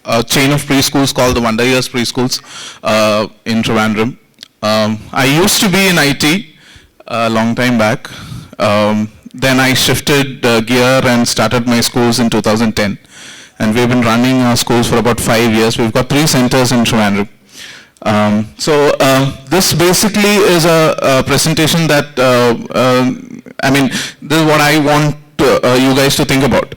a chain of preschools called the Wonder Years Preschools in Trivandrum. I used to be in IT a long time back. Then I shifted gear and started my schools in 2010. And we've been running our schools for about 5 years. We've got 3 centers in Trivandrum. This basically is a presentation that, this is what I want you guys to think about.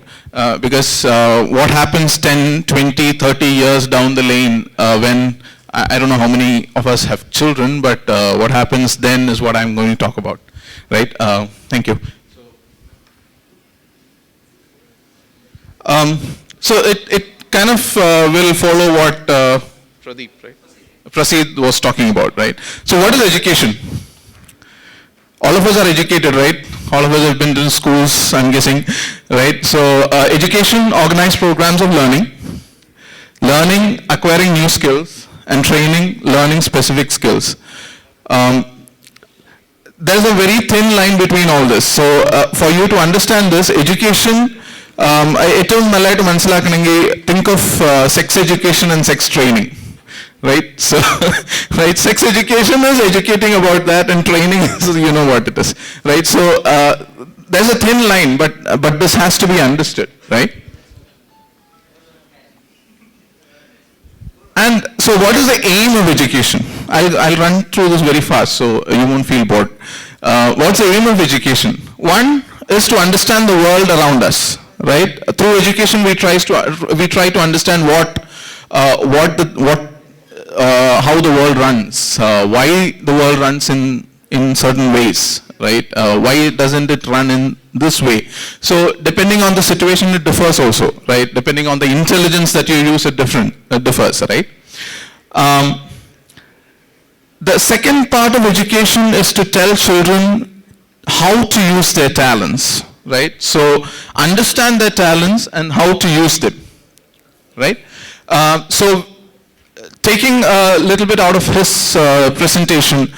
Because what happens 10, 20, 30 years down the lane when, I don't know how many of us have children, but what happens then is what I'm going to talk about, right? Thank you. So it kind of will follow what Pradeep, right? Prasid was talking about, right? So what is education? All of us are educated, right? All of us have been to schools, I'm guessing, right? So education, organized programs of learning, acquiring new skills, and training, learning specific skills. There's a very thin line between all this. So for you to understand this, education, think of sex education and sex training. Right, so right, sex education is educating about that, and training is, you know what it is, right? So there's a thin line, but this has to be understood, right? And so, what is the aim of education? I'll run through this very fast, so you won't feel bored. What's the aim of education? One is to understand the world around us, right? Through education, we try to understand how the world runs, why the world runs in certain ways, right? Why doesn't it run in this way? So depending on the situation, it differs also, right? Depending on the intelligence that you use, it differs, right? The second part of education is to tell children how to use their talents, right? So understand their talents and how to use them, right? So taking a little bit out of his presentation,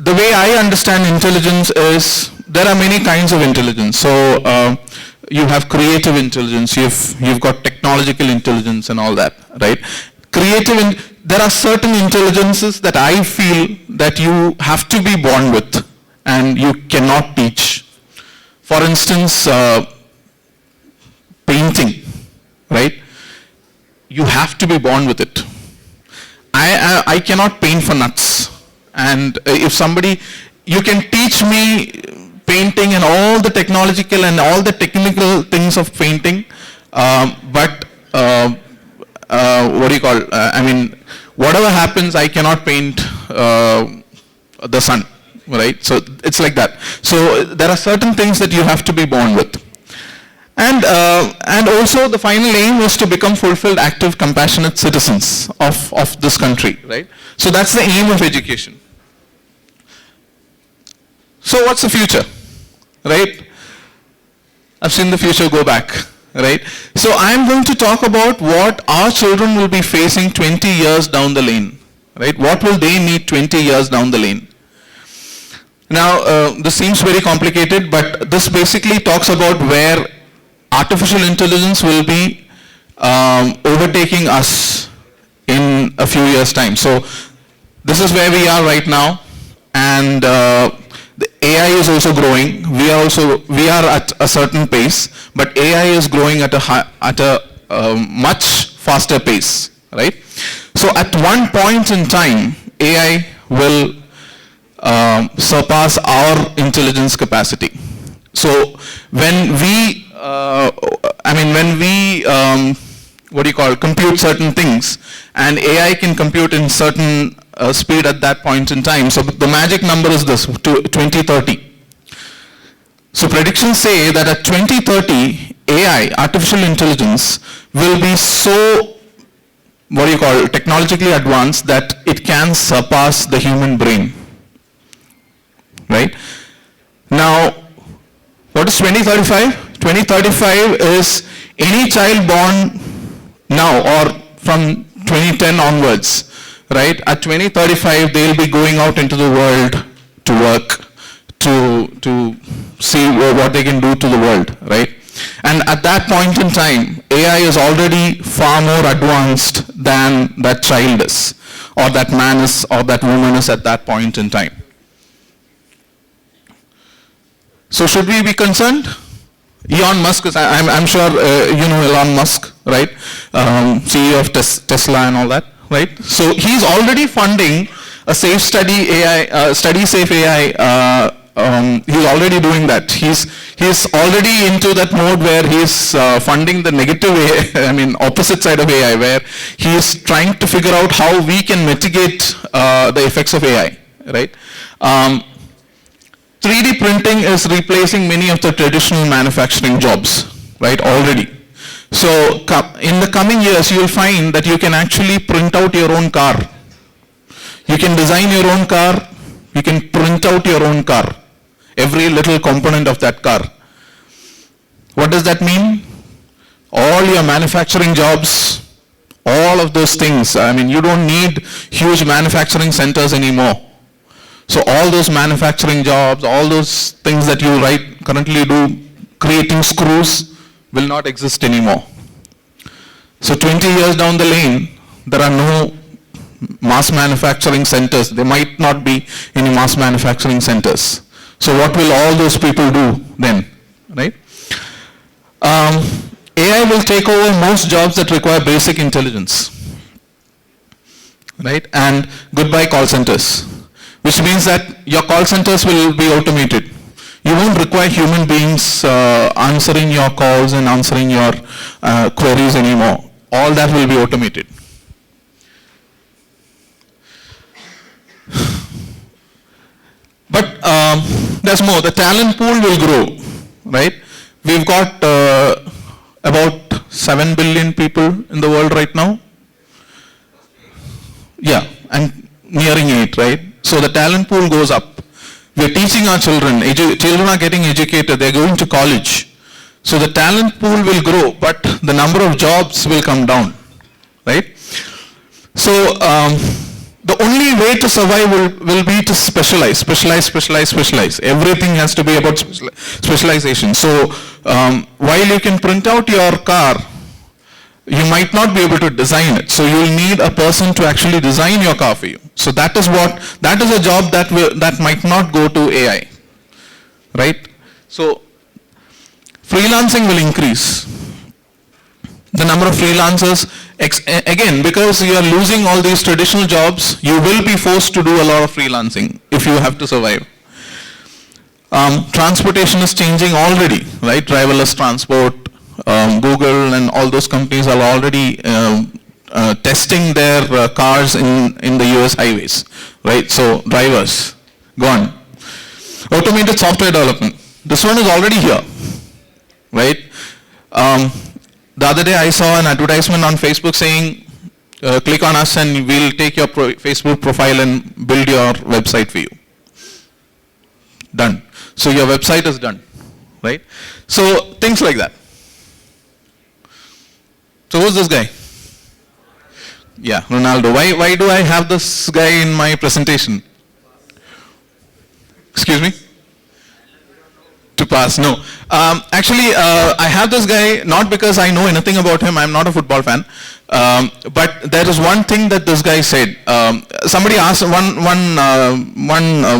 the way I understand intelligence is there are many kinds of intelligence. So you have creative intelligence, you've got technological intelligence and all that, right? There are certain intelligences that I feel that you have to be born with and you cannot teach. For instance, painting, right? You have to be born with it. I cannot paint for nuts. And if somebody, you can teach me painting and all the technological and all the technical things of painting, but whatever happens, I cannot paint the sun, right? So it's like that. So there are certain things that you have to be born with. And also the final aim is to become fulfilled, active, compassionate citizens of this country, right? So that's the aim of education. So what's the future, right? I've seen the future go back, right? So I'm going to talk about what our children will be facing 20 years down the lane, right? What will they need 20 years down the lane? Now, this seems very complicated, but this basically talks about where artificial intelligence will be overtaking us in a few years' time. So this is where we are right now, and the AI is also growing. We are at a certain pace, but AI is growing at a much faster pace, right? So at one point in time, AI will surpass our intelligence capacity. So when we compute certain things, and AI can compute in certain speed at that point in time. So the magic number is this, 2030. So predictions say that at 2030, AI, artificial intelligence, will be so, technologically advanced that it can surpass the human brain, right? Now, what is 2035? 2035 is any child born now or from 2010 onwards, right? At 2035, they'll be going out into the world to work, to see what they can do to the world, right? And at that point in time, AI is already far more advanced than that child is, or that man is, or that woman is at that point in time. So should we be concerned? Elon Musk is, I'm sure you know Elon Musk, right? CEO of Tesla and all that, right? So he's already funding a safe study AI, study safe AI. He's already doing that. He's already into that mode where he's funding the negative AI, I mean opposite side of AI, where he's trying to figure out how we can mitigate the effects of AI, right? 3D printing is replacing many of the traditional manufacturing jobs, right, already. So in the coming years, you will find that you can actually print out your own car. You can design your own car, you can print out your own car, every little component of that car. What does that mean? All your manufacturing jobs, all of those things, I mean, you don't need huge manufacturing centers anymore. So all those manufacturing jobs, all those things that you currently do, creating screws, will not exist anymore. So 20 years down the lane, there are no mass manufacturing centers. There might not be any mass manufacturing centers. So what will all those people do then, right? AI will take over most jobs that require basic intelligence, right? And goodbye call centers, which means that your call centers will be automated. You won't require human beings answering your calls and answering your queries anymore. All that will be automated. But there's more. The talent pool will grow, right? We've got about 7 billion people in the world right now. Yeah, and nearing 8, right? So the talent pool goes up. We're teaching our children. Children are getting educated. They're going to college. So the talent pool will grow, but the number of jobs will come down, right? So the only way to survive will be to specialize. Everything has to be about specialization. So while you can print out your car, you might not be able to design it. So you'll need a person to actually design your car for you. So that is a job that might not go to AI, right? So freelancing will increase. The number of freelancers, again, because you are losing all these traditional jobs, you will be forced to do a lot of freelancing if you have to survive. Transportation is changing already, right? Driverless transport, Google and all those companies are already testing their cars in the US highways, right? So drivers, gone. Automated software development. This one is already here, right? The other day I saw an advertisement on Facebook saying, click on us and we'll take your Facebook profile and build your website for you. Done. So your website is done, right? So things like that. So who's this guy? Yeah, Ronaldo. Why do I have this guy in my presentation? Excuse me? To pass, no. Actually, I have this guy not because I know anything about him. I'm not a football fan. But there is one thing that this guy said. Somebody asked, one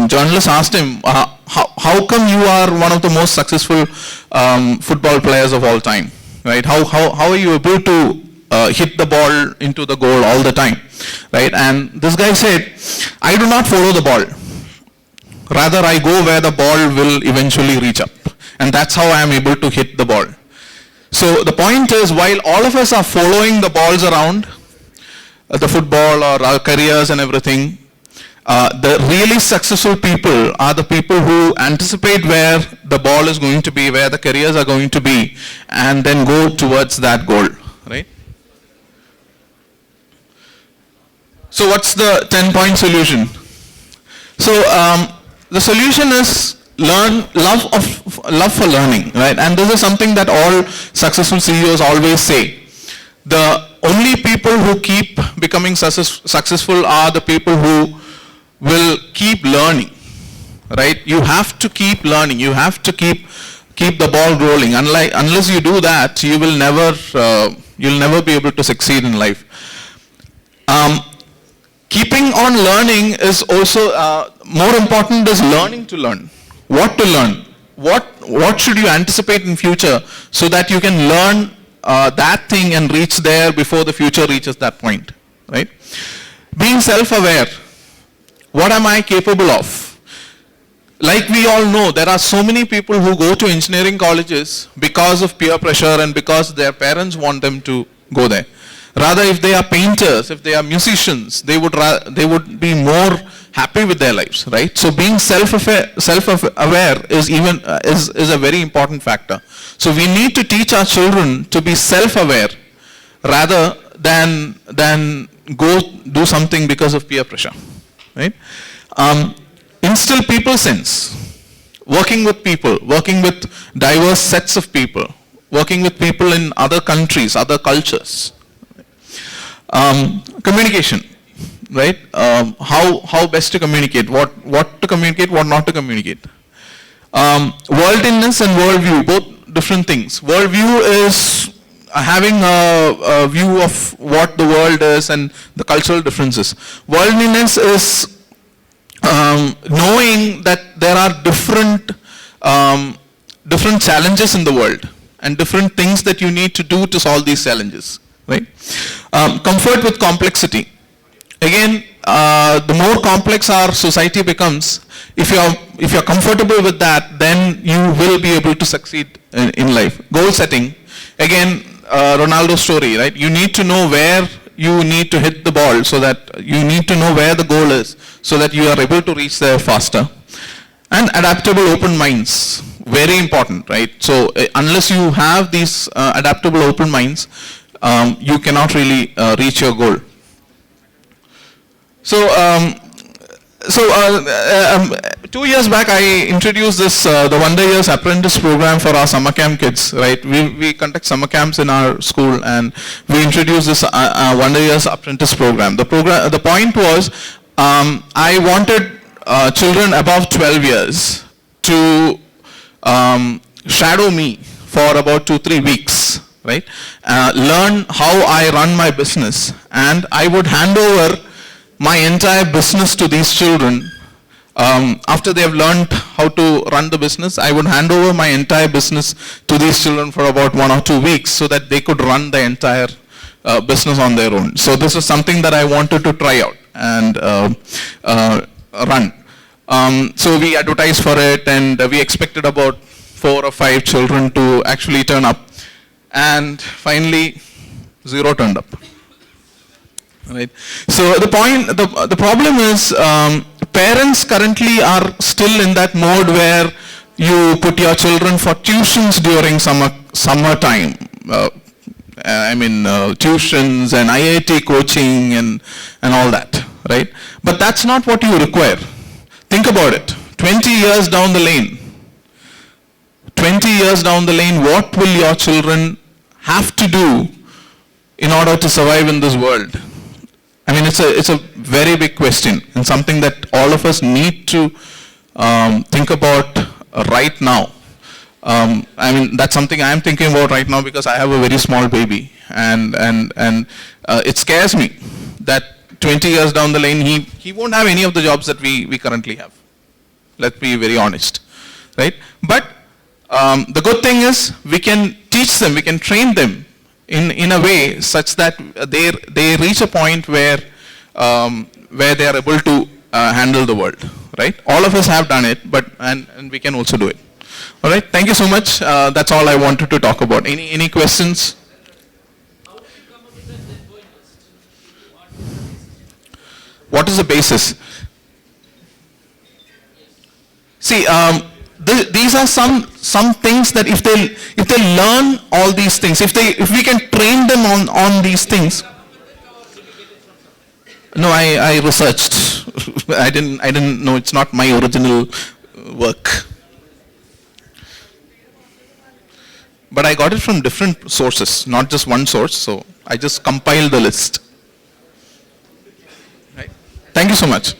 journalist asked him, how come you are one of the most successful football players of all time? Right? How are you able to hit the ball into the goal all the time? Right? And this guy said, I do not follow the ball. Rather, I go where the ball will eventually reach up. And that's how I am able to hit the ball. So the point is, while all of us are following the balls around, the football or our careers and everything, the really successful people are the people who anticipate where the ball is going to be, where the careers are going to be, and then go towards that goal, right? So what's the 10-point solution? So the solution is love for learning, right? And this is something that all successful CEOs always say. The only people who keep becoming successful are the people who will keep learning, right? You have to keep learning. You have to keep keep the ball rolling. Unless you do that, you'll never be able to succeed in life. Keeping on learning is also more important is learning to learn. What to learn? What should you anticipate in future so that you can learn that thing and reach there before the future reaches that point, right? Being self-aware. What am I capable of? Like we all know, there are so many people who go to engineering colleges because of peer pressure and because their parents want them to go there. Rather, if they are painters, if they are musicians, they would be more happy with their lives, right? So being self-aware is a very important factor. So we need to teach our children to be self-aware rather than go do something because of peer pressure, right? Instill people sense, working with people, working with diverse sets of people, working with people in other countries, other cultures. Communication, right? How best to communicate, what to communicate, what not to communicate. Worldliness and worldview, both different things. Worldview is having a view of what the world is and the cultural differences. Worldliness is knowing that there are different challenges in the world and different things that you need to do to solve these challenges, right? Comfort with complexity. Again, the more complex our society becomes, if you're comfortable with that, then you will be able to succeed in life. Goal setting. Again, Ronaldo's story, right? You need to know where you need to hit the ball, so that you need to know where the goal is, so that you are able to reach there faster. And adaptable open minds, very important, right? So unless you have these adaptable open minds, you cannot really reach your goal. So 2 years back, I introduced this, the Wonder Years Apprentice program for our summer camp kids, right? We conduct summer camps in our school, and we introduced this Wonder Years Apprentice program. The point was, I wanted children above 12 years to shadow me for about 2-3 weeks, right? Learn how I run my business, and I would hand over my entire business to these children. After they have learned how to run the business, I would hand over my entire business to these children for about 1 or 2 weeks so that they could run the entire business on their own. So this was something that I wanted to try out and run. So we advertised for it, and we expected about 4 or 5 children to actually turn up. And finally, 0 turned up. Right. So the problem is, parents currently are still in that mode where you put your children for tuitions during summertime. Tuitions and IIT coaching and all that, right? But that's not what you require. Think about it. 20 years down the lane. 20 years down the lane, what will your children have to do in order to survive in this world? I mean, it's a very big question, and something that all of us need to think about right now. That's something I'm thinking about right now because I have a very small baby, and it scares me that 20 years down the lane, he won't have any of the jobs that we currently have. Let's be very honest, right? But the good thing is we can teach them, we can train them in a way such that they reach a point where they are able to handle the world, right? All of us have done it, and we can also do it. All right, thank you so much. That's all I wanted to talk about. Any questions? How did you come up with that going list? What is the basis? See, these are some things that if they learn all these things, if we can train them on these things. No, I researched. I didn't know. It's not my original work. But I got it from different sources, not just one source. So I just compiled the list. Right. Thank you so much.